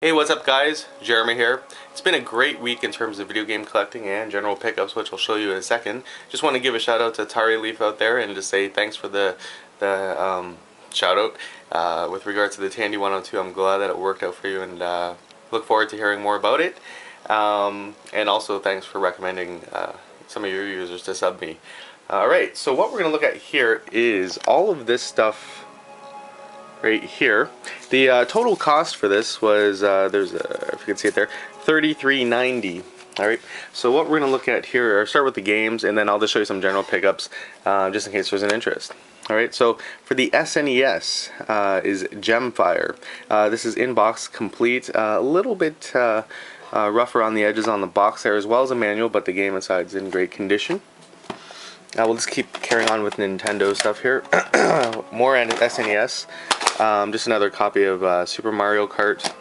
Hey, what's up guys? Jeremy here. It's been a great week in terms of video game collecting and general pickups, which I'll show you in a second. Just want to give a shout out to Atari Leaf out there and just say thanks for the shout out. With regards to the Tandy 102, I'm glad that it worked out for you and look forward to hearing more about it. And also thanks for recommending some of your users to sub me. Alright, so what we're going to look at here is all of this stuff right here. The total cost for this was if you can see it there, $33.90. All right. So what we're gonna look at here, I'll start with the games, and then I'll just show you some general pickups, just in case there's an interest. All right. So for the SNES is Gemfire. This is in-box complete. A little bit rougher on the edges on the box there, as well as a manual, but the game inside is in great condition. We'll just keep carrying on with Nintendo stuff here. More SNES. Just another copy of Super Mario Kart.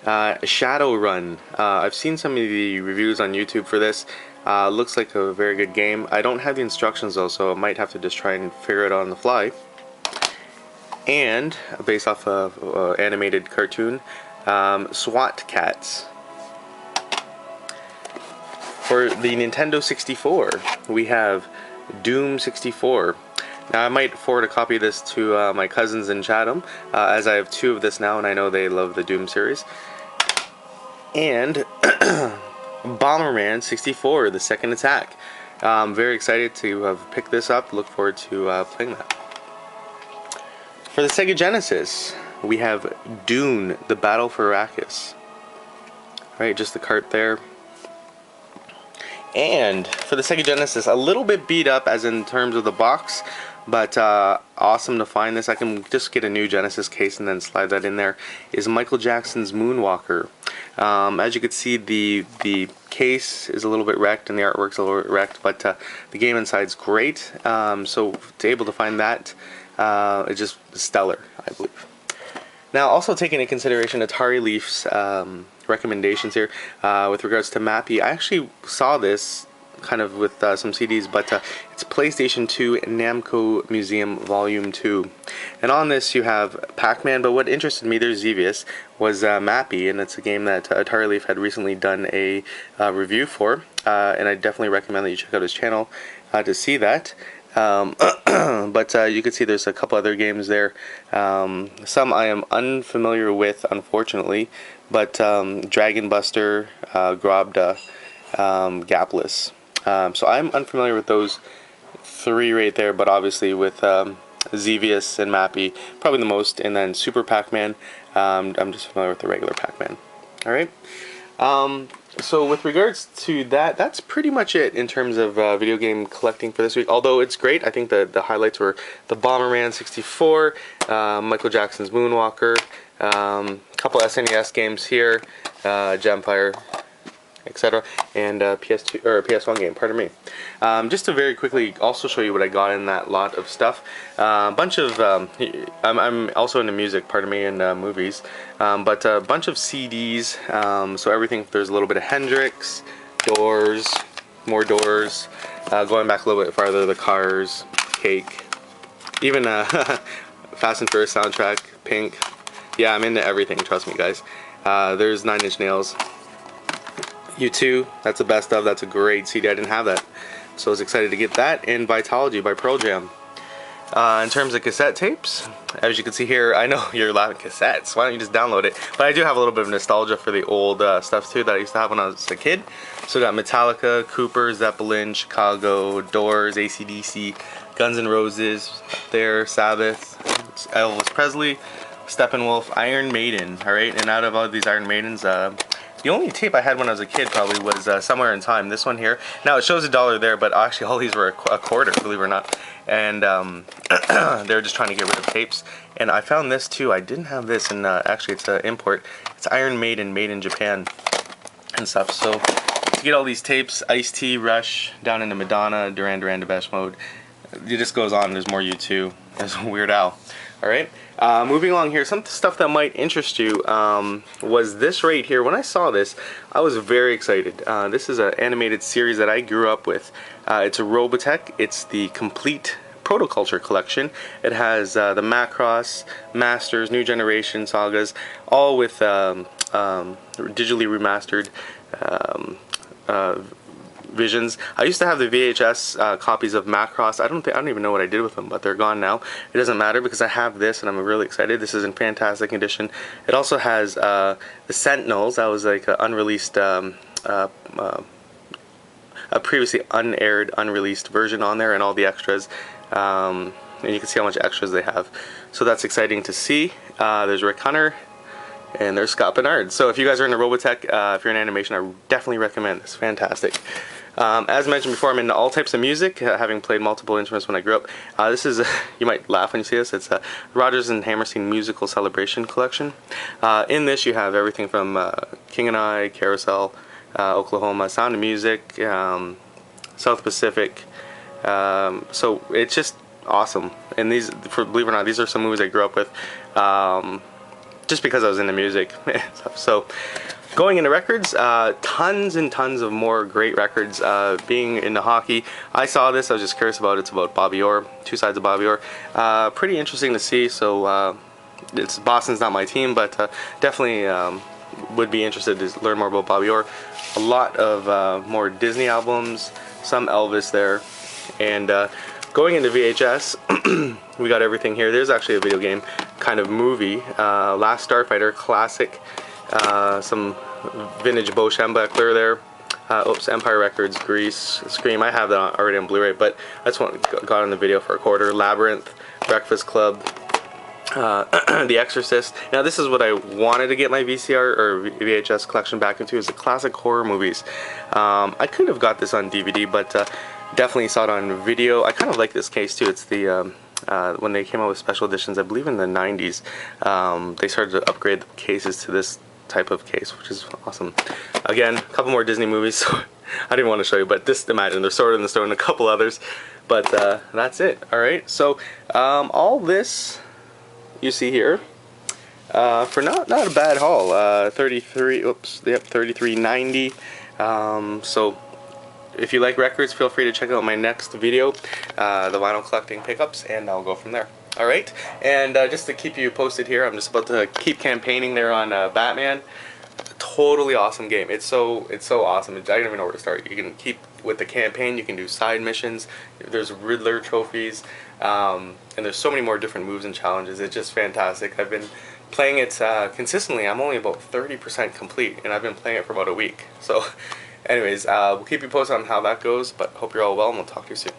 Shadowrun. I've seen some of the reviews on YouTube for this. Looks like a very good game. I don't have the instructions though, so I might have to just try and figure it out on the fly. And based off of animated cartoon, SWAT Cats. For the Nintendo 64, we have Doom 64. Now I might forward a copy of this to my cousins in Chatham, as I have two of this now and I know they love the Doom series. And Bomberman 64, the second attack. I'm very excited to have picked this up, look forward to playing that. For the Sega Genesis, we have Dune, the Battle for Arrakis. Alright, just the cart there. And for the Sega Genesis, a little bit beat up as in terms of the box, but awesome to find this. I can just get a new Genesis case and then slide that in there. Is Michael Jackson's Moonwalker. As you can see, the case is a little bit wrecked and the artwork's a little bit wrecked, but the game inside's great. So to be able to find that, it's just stellar, I believe. Now, also taking into consideration Atari Leaf's recommendations here with regards to Mappy, I actually saw this kind of with some CDs, but it's PlayStation 2 Namco Museum Volume 2. And on this you have Pac-Man, but what interested me, there's Xevious, was Mappy, and it's a game that Atari Leaf had recently done a review for, and I definitely recommend that you check out his channel to see that. But you can see there's a couple other games there. Some I am unfamiliar with, unfortunately, but Dragon Buster, Grobda, Gapless. So I'm unfamiliar with those three right there, but obviously with Xevious and Mappy, probably the most, and then Super Pac-Man. I'm just familiar with the regular Pac-Man. Alright. So with regards to that, that's pretty much it in terms of video game collecting for this week. Although it's great, I think the highlights were the Bomberman 64, Michael Jackson's Moonwalker, couple SNES games here, Gemfire, etc., and PS2 or PS1 game. Pardon me. Just to very quickly also show you what I got in that lot of stuff. Bunch of I'm also into music. Pardon me, and movies. But a bunch of CDs. So everything. There's a little bit of Hendrix, Doors, more Doors. Going back a little bit farther, the Cars, Cake, even Fast and Furious soundtrack, Pink. Yeah, I'm into everything. Trust me, guys. There's 9 Inch Nails. U2, that's the best of. That's a great CD. I didn't have that, so I was excited to get that. And Vitology by Pearl Jam. In terms of cassette tapes, as you can see here, I know you're laughing, cassettes. Why don't you just download it? But I do have a little bit of nostalgia for the old stuff too that I used to have when I was a kid. So I got Metallica, Cooper, Zeppelin, Chicago, Doors, AC/DC, Guns N' Roses, there, Sabbath, Elvis Presley, Steppenwolf, Iron Maiden. All right, and out of all these Iron Maidens, the only tape I had when I was a kid probably was Somewhere in Time. This one here. Now it shows $1 there, but actually all these were a quarter, believe it or not. And they were just trying to get rid of tapes. And I found this too. I didn't have this, and actually it's an import. It's Iron Maiden, made in Japan and stuff. So to get all these tapes, Ice-T, Rush, down into Madonna, Duran Duran, Depeche Mode. It just goes on. There's more U2. There's Weird Al. Alright, moving along here, some stuff that might interest you was this right here. When I saw this, I was very excited. This is an animated series that I grew up with. It's a Robotech. It's the complete Protoculture collection. It has the Macross, Masters, New Generation sagas, all with digitally remastered visions. I used to have the VHS copies of Macross. I don't even know what I did with them, but they're gone now. It doesn't matter because I have this and I'm really excited. This is in fantastic condition. It also has the Sentinels. That was like an unreleased, a previously unaired, unreleased version on there, and all the extras. And you can see how much extras they have. So that's exciting to see. There's Rick Hunter. And there's Scott Bernard. So if you guys are into Robotech, if you're in animation, I definitely recommend this. Fantastic. As mentioned before, I'm into all types of music, having played multiple instruments when I grew up. This is, you might laugh when you see this, it's a Rodgers and Hammerstein Musical Celebration Collection. In this you have everything from King and I, Carousel, Oklahoma, Sound of Music, South Pacific. So it's just awesome. And these, believe it or not, these are some movies I grew up with. Just because I was into music. So going into records, tons and tons of more great records. Being into hockey, I saw this, I was just curious about it. It's about Bobby Orr, two sides of Bobby Orr. Pretty interesting to see. So it's Boston's not my team, but definitely would be interested to learn more about Bobby Orr. A lot of more Disney albums, some Elvis there, and going into VHS, we got everything here. There's actually a video game kind of movie, Last Starfighter, classic, some vintage Bo Schembechler there. Oops, Empire Records, Grease, Scream. I have that already on Blu-ray, but I just got on the video for a quarter. Labyrinth, Breakfast Club, The Exorcist. Now this is what I wanted to get my VCR or VHS collection back into, is the classic horror movies. I could have got this on DVD, but definitely saw it on video. I kind of like this case too. It's the when they came out with special editions, I believe in the 90s, they started to upgrade the cases to this type of case, which is awesome. Again, a couple more Disney movies, so I didn't want to show you, but just imagine, there's Sword in the Stone and a couple others, but that's it. Alright, so all this you see here for not a bad haul. 33.90. So if you like records, feel free to check out my next video, the vinyl collecting pickups, and I'll go from there. Alright, and just to keep you posted here, I'm just about to keep campaigning there on Batman. Totally awesome game. It's so awesome. I don't even know where to start. You can keep with the campaign, you can do side missions, there's Riddler trophies, and there's so many more different moves and challenges. It's just fantastic. I've been playing it consistently. I'm only about 30% complete, and I've been playing it for about a week. So anyways, we'll keep you posted on how that goes, but hope you're all well, and we'll talk to you soon.